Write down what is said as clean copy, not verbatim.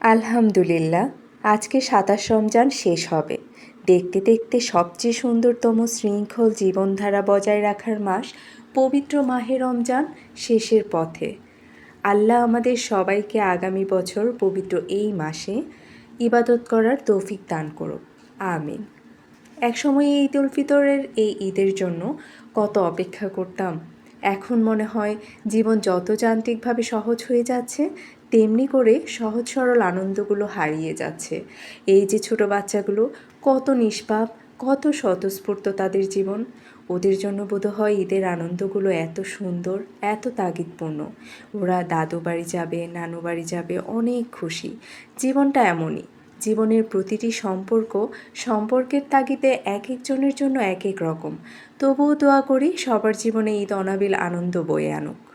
আলহামদুলিল্লাহ, আজকে ২৭ রমজান শেষ হবে। দেখতে দেখতে সবচেয়ে সুন্দরতম শৃঙ্খল জীবনধারা বজায় রাখার মাস পবিত্র মাহে রমজান শেষের পথে। আল্লাহ আমাদের সবাইকে আগামী বছর পবিত্র এই মাসে ইবাদত করার তৌফিক দান করুক, আমিন। একসময় এই ঈদ উল ফিতরের এই ঈদের জন্য কত অপেক্ষা করতাম। এখন মনে হয় জীবন যত যান্ত্রিকভাবে সহজ হয়ে যাচ্ছে, তেমনি করে সহজ সরল আনন্দগুলো হারিয়ে যাচ্ছে। এই যে ছোট বাচ্চাগুলো, কত নিষ্পাপ, কত স্বতঃস্ফূর্ত তাদের জীবন। ওদের জন্য বোধহয় ঈদের আনন্দগুলো এত সুন্দর, এত তাগিদপূর্ণ। ওরা দাদু বাড়ি যাবে, নানু বাড়ি যাবে, অনেক খুশি। জীবনটা এমনই। জীবনের প্রতিটি সম্পর্কের তাগিদে এক একজনের জন্য এক এক রকম। তবুও দোয়া করি সবার জীবনে ঈদ অনাবিল আনন্দ বয়ে আনুক।